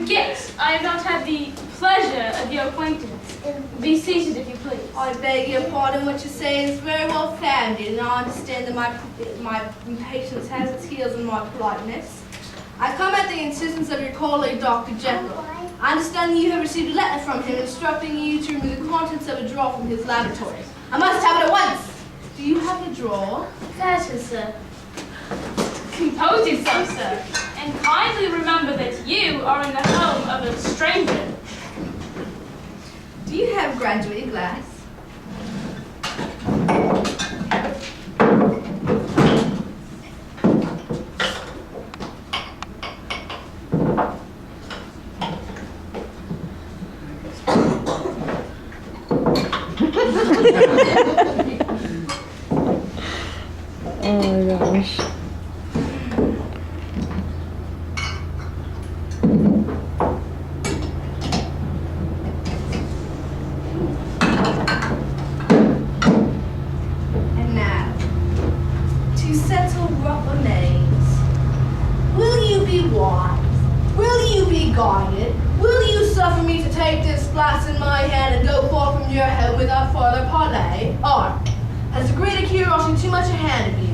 Yes, I have not had the pleasure of your acquaintance. Be seated, if you please. I beg your pardon. What you say is very well founded, and I understand that my impatience has its heels in my politeness. I come at the insistence of your colleague, Dr. Jeckyl. I understand that you have received a letter from him instructing you to remove the contents of a drawer from his laboratory. I must have it at once. Do you have the drawer? That is, sir. Compose yourself, sir, and kindly remember that you are in the home of a stranger. Do you have graduated glass? Oh my gosh. And now, to settle what remains, will you be wise? Will you be guided? Will you suffer me to take this glass in my hand and go forth from your home without further parley? Or, has the greater curiosity too much a hand of you?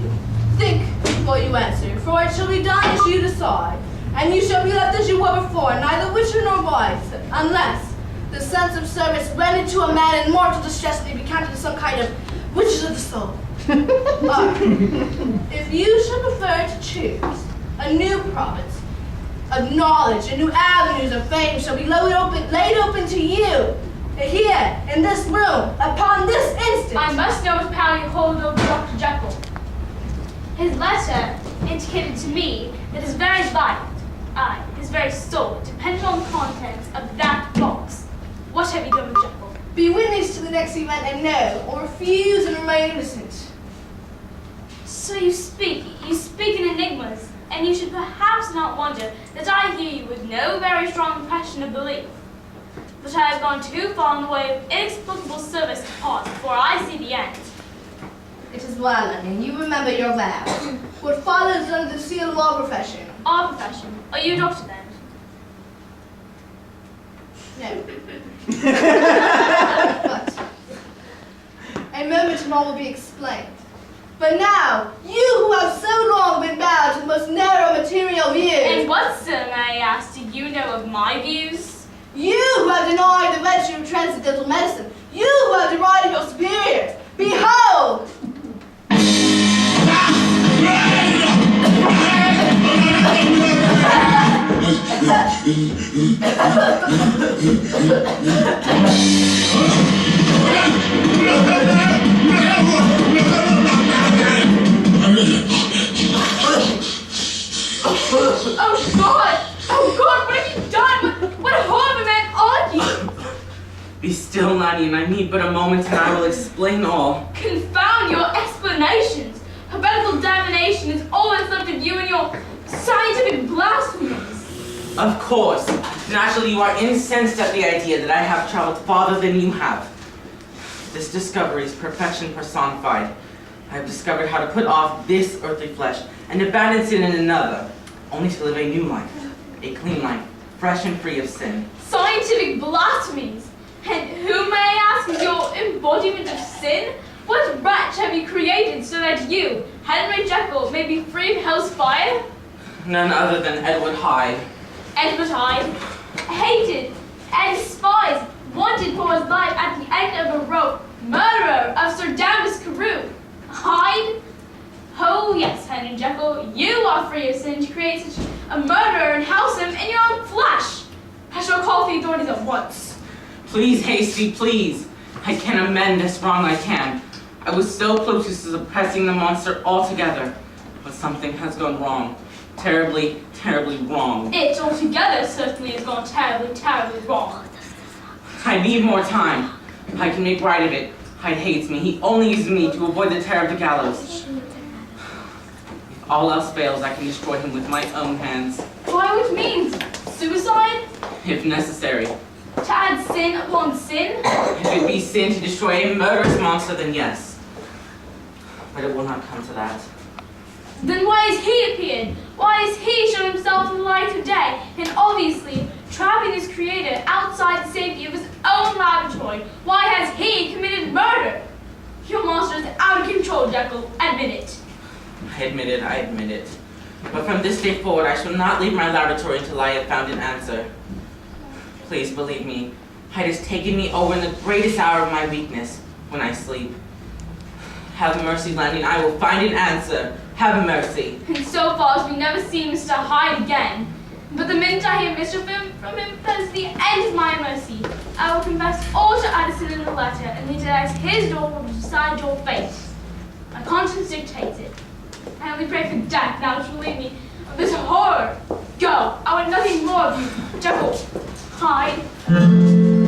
Think before you answer, for it shall be done as you decide, and you shall be left as you were before, neither witcher nor wise, unless the sense of service rendered to a man in mortal distress may be counted as some kind of witches of the soul. Or, if you should prefer to choose a new province of knowledge and new avenues of fame shall be laid open to you, here, in this room, upon this instant. I must know what power you hold over Dr. Jeckyl. His letter indicated to me that his very life, his very soul, depended on the contents of that box. What have you done with Jeckyl? Be witness to the next event and know, or refuse and remain innocent. So you speak in enigmas, and you should perhaps not wonder that I hear you with no very strong impression of belief. But I have gone too far in the way of inexplicable service to pause before I see the end. It is well, and you remember your vow. What follows under the seal of our profession. Our profession. Are you a doctor then? No. But a moment and all will be explained. But now, you who have so long been bound to the most narrow material views. And what, sir, may I ask, do you know of my views? You who have denied the virtue of transcendental medicine. You who have derided your superiors. Behold! Oh God, what have you done? What horrible man are you? Be still, Nanny, and I need but a moment and I will explain all. Confound your explanations! Heretical damnation is always left of you and your scientific blasphemies. Of course. Naturally, you are incensed at the idea that I have traveled farther than you have. This discovery is perfection personified. I have discovered how to put off this earthly flesh and abandon sin in another, only to live a new life, a clean life, fresh and free of sin. Scientific blasphemies! And who, may I ask, is your embodiment of sin? What wretch have you created so that you, Henry Jeckyl, may be free of hell's fire? None other than Edward Hyde. Edward Hyde, hated and despised, wanted for his life at the end of a rope, murderer of Sir Damas Carew. Hyde? Oh yes, Henry Jeckyl, you are free of sin to create such a murderer and house him in your own flesh. I shall call the authorities at once. Please, Hasty, please. I can amend this wrong I can. I was so close to suppressing the monster altogether, but something has gone wrong. Terribly, terribly wrong. It altogether certainly has gone terribly, terribly wrong. I need more time. I can make right of it. Hyde hates me. He only uses me to avoid the terror of the gallows. If all else fails, I can destroy him with my own hands. By which means? Suicide? If necessary. To add sin upon sin? If it be sin to destroy a murderous monster, then yes. But it will not come to that. Then why has he appeared? Why has he shown himself in the light of day and obviously tried safety of his own laboratory. Why has he committed murder? Your monster is out of control, Jekyll. Admit it. I admit it. But from this day forward, I shall not leave my laboratory until I have found an answer. Please believe me, Hyde has taken me over in the greatest hour of my weakness, when I sleep. Have mercy, Landing, I will find an answer. Have mercy. And so far as we never see Mr. Hyde again. But the minute I hear mischief from him, that is the end of my mercy. I will confess all to Addison in the letter, and leave it as his door to decide your fate. My conscience dictates it. I only pray for death now to relieve me of this horror. Go! I want nothing more of you. Jekyll, Hyde.